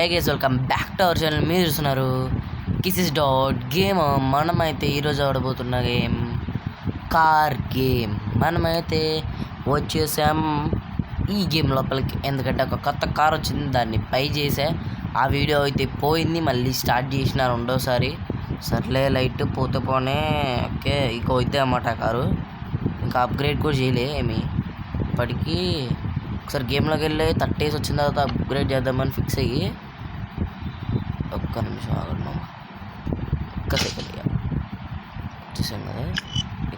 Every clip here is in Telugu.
Hi guys, welcome back to our channel. మీరు చూస్తున్నారు కిసిస్ డాట్ గేమ్. మనమైతే ఈరోజు ఆడబోతున్న గేమ్ కార్ గేమ్. మనమైతే వచ్చేసాం ఈ గేమ్ లోపలికి, ఎందుకంటే ఒక కొత్త కార్ వచ్చింది, దాన్ని పై చేసా. ఆ వీడియో అయితే పోయింది, మళ్ళీ స్టార్ట్ చేసిన రెండోసారి. సర్లే లైట్ పోతే పోనే, ఓకే ఇంకో అయితే అన్నమాట కారు. ఇంకా అప్గ్రేడ్ కూడా చేయలే ఏమి ఇప్పటికీ. ఒకసారి గేమ్లోకి వెళ్ళి 30 days వచ్చిన తర్వాత అప్గ్రేడ్ చేద్దామని ఫిక్స్ అయ్యి, ఒక్క నిమిషం ఆగడం, ఒక్క సెకండ్ ఇక వచ్చేసాం కదా.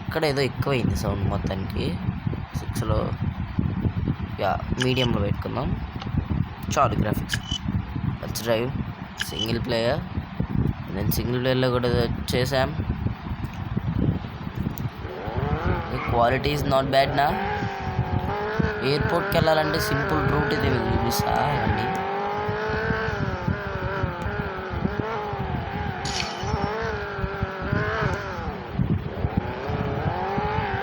ఇక్కడ ఏదో ఎక్కువైంది సౌండ్ మొత్తానికి. 6లో మీడియంలో పెట్టుకుందాం. చాలు graphics. Let's drive single player. నేను సింగిల్ ప్లేయర్లో కూడా చేసాం. క్వాలిటీ ఈజ్ నాట్ బ్యాడ్ నా. ఎయిర్పోర్ట్కి వెళ్ళాలంటే సింపుల్ రూట్ ఇది చూపిస్తా అండి.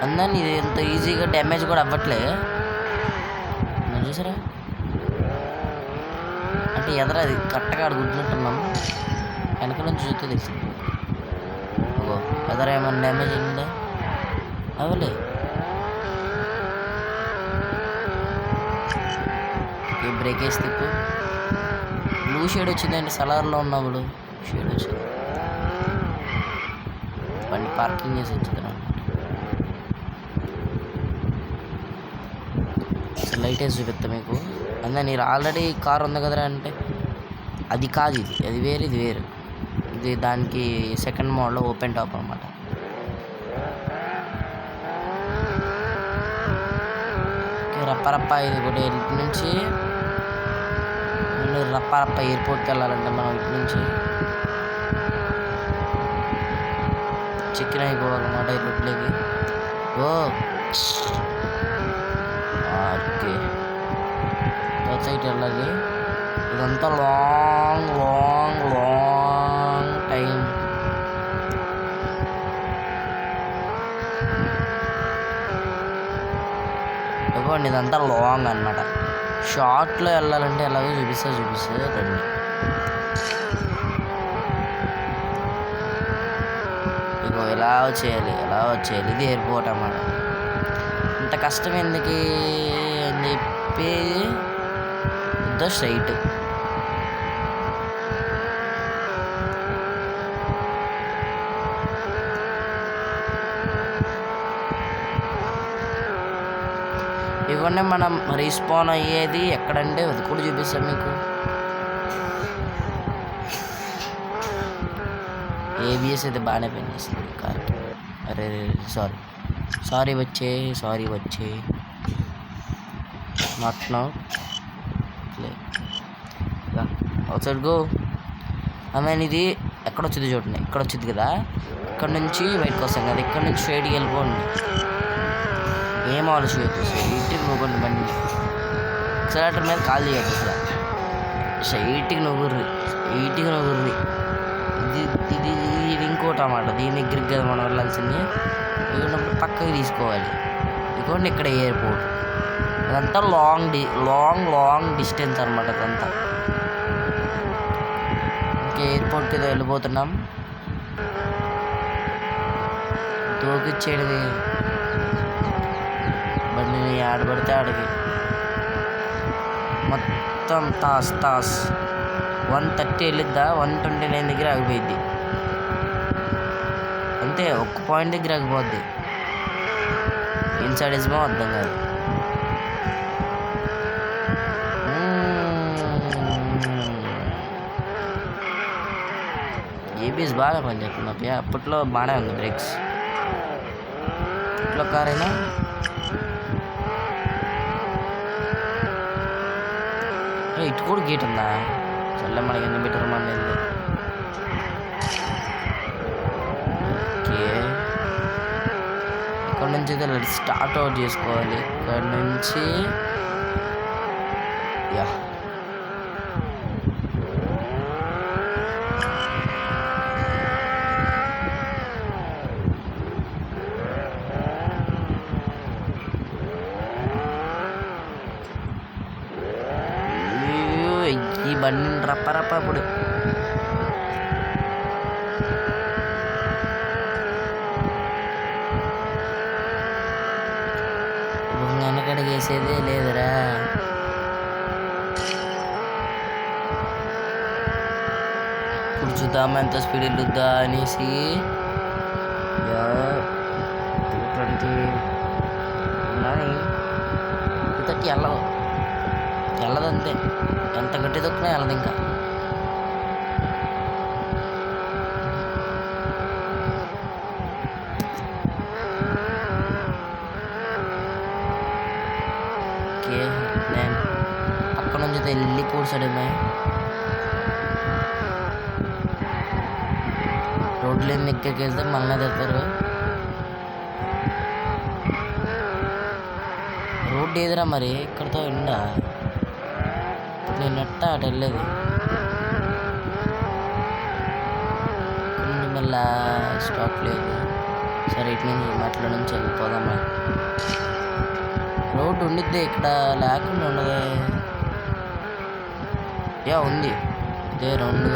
అందరినీ ఇది ఎంత ఈజీగా డ్యామేజ్ కూడా అవ్వట్లే. మనం చూసారా అంటే ఎదరా అది కరెక్ట్గా అడుగుతున్నట్టున్నాం. వెనక నుంచి చూస్తే తెలిసింది. ఓ ఎదరా ఏమన్నా డ్యామేజ్ అయిందా? అవలే. బ్రేక్ వేసి తిప్పు. బ్లూ షేడ్ వచ్చిందండి, సలార్లో ఉన్నప్పుడు షేడ్ వచ్చింది. బండి పార్కింగ్ చేసి వచ్చింది అనమాట. లైట్ వేసి చూపిస్తా మీకు. అందుకే మీరు ఆల్రెడీ కార్ ఉంది కదరా అంటే అది కాదు, ఇది అది వేరు, ఇది వేరు. ఇది దానికి సెకండ్ మోడ్లో ఓపెన్ టాప్ అనమాట. రప్పరప్ప ఇది కూడా ఇటు నుంచి రప్పరప్ప ఎయిర్పోర్ట్కి వెళ్ళాలంటే మనం ఇటు నుంచి చెక్కిన అయిపోవాలన్నమాట ఎయిర్పోర్ట్లోకి. ఓ ఓకే, సైట్ వెళ్ళాలి. ఇదంతా లాంగ్ లాంగ్ లాంగ్ టైం. ఇవ్వండి, ఇదంతా లాంగ్ అనమాట. షార్ట్లో వెళ్ళాలంటే ఎలాగో చూపిస్తే రండి. ఇగో ఎలా వచ్చేయాలి. ఇది ఎయిర్పోర్ట్ అన్నమాట. ఇంత కష్టం ఎందుకు అని చెప్పి స్ట్రైట్. ఇవన్నీ మనం రీస్పాన్ అయ్యేది ఎక్కడంటే అది కూడా చూపిస్తాం మీకు. ఏబిఎస్ అయితే బాగానే పనిచేస్తుంది కార్కి. అరే సారీ వచ్చే not now play outside go. Mean ఇది ఎక్కడ వచ్చింది చూడండి, ఇక్కడ వచ్చింది కదా. ఇక్కడ నుంచి బయటకు వస్తాం కదా, ఇక్కడ నుంచి స్ట్రైట్కి వెళ్ళిపోండి. ఏం ఆలోచించదు, స్ట్రైట్కి నువ్వుకోండి బండి. ఎక్సలేటర్ మీద కాల్ చేయద్దు అసలు. స్ట్రైట్కి నువ్వుర్రి. ఇది ఇంకోటి అన్నమాట. దీని దగ్గరికి కదా మనం వెళ్ళాల్సింది. ఇదిన్నప్పుడు పక్కకి తీసుకోవాలి. ఇదిగోండి ఇక్కడ ఎయిర్పోర్ట్. అదంతా లాంగ్ డిస్టెన్స్ అనమాట. అదంతా ఇంకా ఎయిర్పోర్ట్కి వెళ్ళిపోతున్నాం. దూకిచ్చేది బండిని ఆడబడితే ఆడికి మొత్తం తాస్ 130 వెళ్ళిద్దా, 129 దగ్గర ఆగిపోయింది. అంతే, ఒక్క పాయింట్ దగ్గర ఆగిపోద్ది. ఇన్సైడ్ ఇజ్మో అర్థం కాదు. ఏబిఎస్ బాగా పనిచేస్తుంది. అప్పట్లో బాగానే ఉంది బ్రేక్స్. ఇట్లా కార్ అయినా ఇటు కూడా గేట్ ఉందా? చల్ల మనకి ఎన్ని బెటర్ మన. ఓకే, ఇక్కడ నుంచి అయితే స్టార్ట్ అవుట్ చేసుకోవాలి. ఇక్కడ నుంచి ఈ బండిని రప్ప ఇప్పుడు వెనకడికి వేసేదే లేదురా. ఇప్పుడు చూద్దాం ఎంత స్పీడ్ వెళ్ళొద్దా అనేసి. 229 230 వెళ్ళదు అంతే. ఎంత గట్టి తొక్కినా వెళ్ళదు ఇంకా. ఓకే నేను పక్క నుంచి వెళ్ళి కూర్చాడేమే. రోడ్లు ఎన్ని ఎక్కేస్తే మళ్ళీ తిడతారు. రోడ్డు ఏదిరా మరి ఇక్కడితో ఎండా. నేను ఎట్టా అటు వెళ్ళేది మళ్ళా స్టాప్ లేదు. సరే ఇటు నుంచి మెట్ల నుంచి వెళ్ళిపోదామా. రోడ్డు ఉండిద్ది ఇక్కడ లేకుండా ఉండదు. ఉంది ఇదే రెండు.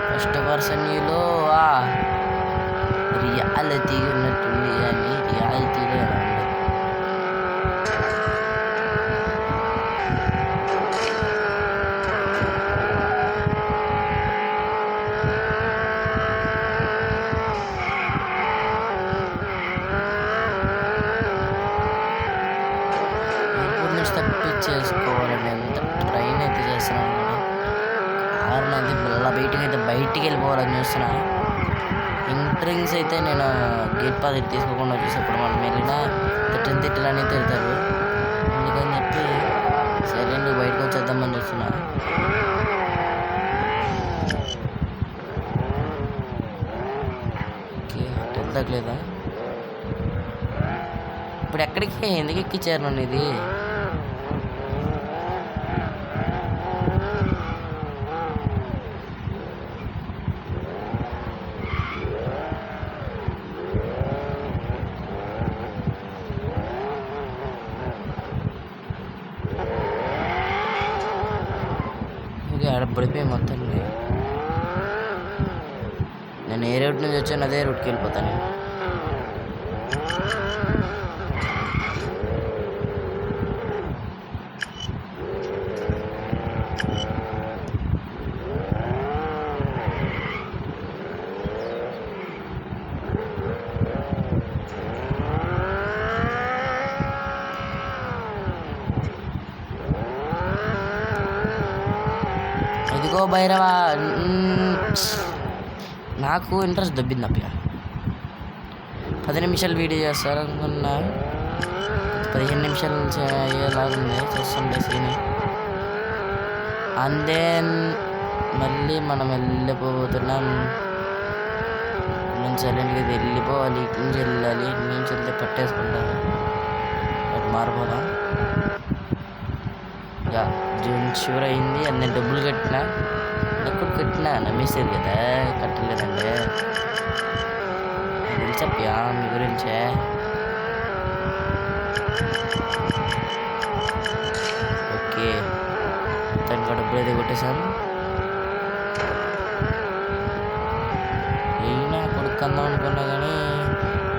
ఫస్ట్ పర్సన్ వ్యూలో రియాలిటీ ఉన్నట్టుంది అని రియాలిటీలో ఎలా ఉంది. ఎయిర్పోర్ట్ నుంచి తప్పించేసుకోవాలండి. ఎంత ట్రైన్ అయితే చేస్తున్నాను కూడా కారణం అది మళ్ళీ బయటికి వెళ్ళిపోవాలని చూస్తున్నా. ఎంట్రింగ్స్ అయితే నేను గేట్ పాస్ తీసుకోకుండా వచ్చేసప్పుడు మనం వెళ్ళినా తిట్టలని తిడతారు. అందుకని చెప్పి సైలెంట్ బయటకు వచ్చేద్దామని చూస్తున్నా. ఓకే వెళ్తలేదా ఇప్పుడు ఎక్కడికి ఎందుకు ఎక్కించారు నన్ను ఇది. పడిపోయి మొత్తం నేను ఏ రూట్ నుంచి వచ్చాను అదే రూట్కి వెళ్ళిపోతాను. ఇదిగో భైరవా నాకు ఇంట్రెస్ట్ దబ్బింది అప్ప. 10 నిమిషాలు వీడియో చేస్తారు అనుకున్నా, 15 నిమిషాలు అయ్యేలాగుంది చూస్తుండే సీన్. అండ్ దెన్ మళ్ళీ మనం వెళ్ళిపోతున్నాం. నుంచి సైలెంట్గా వెళ్ళిపోవాలి. ఇటు నుంచి వెళ్ళాలి. ఇటు నుంచి వెళ్తే పట్టేసుకుంటారు. అటు మారిపోదాం. జూన్ చివరి అయింది. అండ్ నేను డబ్బులు కట్టినా నమ్మేసేది కదా, కట్టలేదండి. తెలుసప్పా మీ గురించే. ఓకే తనకు డబ్బులు అయితే కొట్టేశాను. అయినా కొడుకుందాం అనుకున్నా కానీ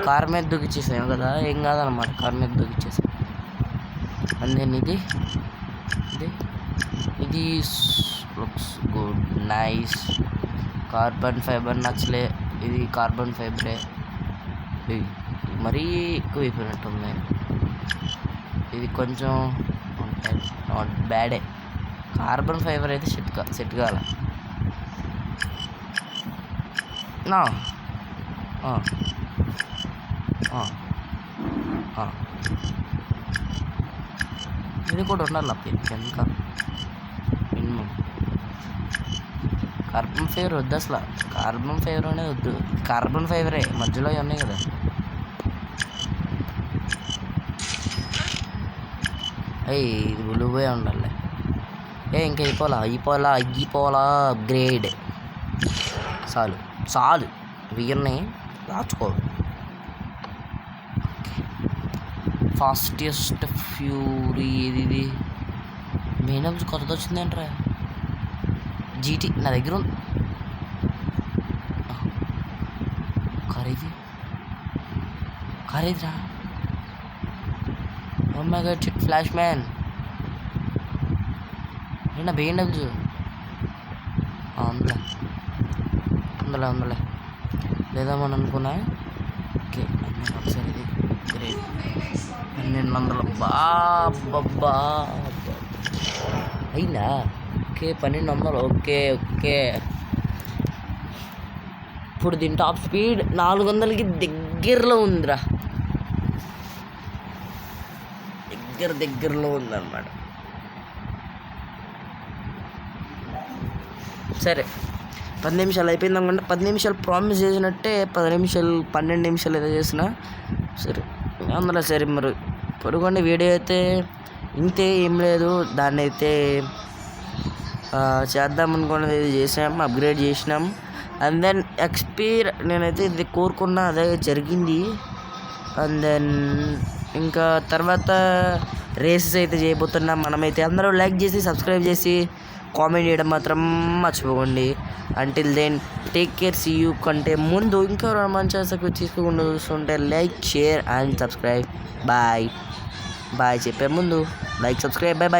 కార్ మీద దూకిచ్చేసాను కదా, ఏం కాదనమాట. కార్ మీద దూకిచ్చేసాను. అందేని ఇది looks good, nice. Carbon fibre నచ్చలే. ఇది కార్బన్ ఫైబరే, మరీ ఎక్కువ అయిపోయినట్టుంది. ఇది కొంచెం నాట్ బ్యాడే. కార్బన్ ఫైబర్ అయితే సెట్ కాల. ఇది కూడా ఉండాలి ఇంకా మినిమం. కార్బన్ ఫైబర్ వద్దు అసలు. కార్బన్ ఫైబర్ అనేది వద్దు. కార్బన్ ఫైబరే మధ్యలో ఉన్నాయి కదా. ఇది ఉలిపోయి ఉండాలి. ఇంకా అయిపోలా అప్గ్రేడ్. చాలు వీరిని దాచుకో. ఫాస్టెస్ట్ ఫ్యూరీ ఇది వేనమ్స్ కొత్తది వచ్చిందేంట్రా జీటీ నా దగ్గర ఉంది ఖరీదురా oh my god shit flash man ఏనా వేనమ్స్ ఉందలే లేదామని అనుకున్నా. ఓకే ఒకసారి ఇది గ్రేట్ 1200 బాబ్బా అయిందా? ఓకే 1200. ఓకే ఇప్పుడు దీని టాప్ స్పీడ్ 400కి దగ్గరలో ఉందిరా, దగ్గరలో ఉందన్నమాట. సరే 10 నిమిషాలు అయిపోయింది అనుకుంటే 10 నిమిషాలు ప్రామిస్ చేసినట్టే 10 నిమిషాలు 12 నిమిషాలు ఏదో చేసిన. సరే అందులో సరే మరి పొడుగొండి వీడియో అయితే ఇంతే, ఏం లేదు. దాన్ని అయితే చేద్దాం అనుకున్నది ఇది చేసాం, అప్గ్రేడ్ చేసినాం. అండ్ దెన్ నేనైతే ఇది కోరుకున్నా, అదే జరిగింది. అండ్ దెన్ ఇంకా తర్వాత రేసెస్ అయితే చేయబోతున్నాం మనమైతే. అందరూ లైక్ చేసి సబ్స్క్రైబ్ చేసి కామెంట్ చేయడం మాత్రం మర్చిపోకండి. Until then take care, see you. కంటే ముందు ఇంకా మంచి తీసుకోకుండా చూస్తుంటే like, share and subscribe. Bye చెప్పే ముందు లైక్, సబ్స్క్రైబ్, బాయ్.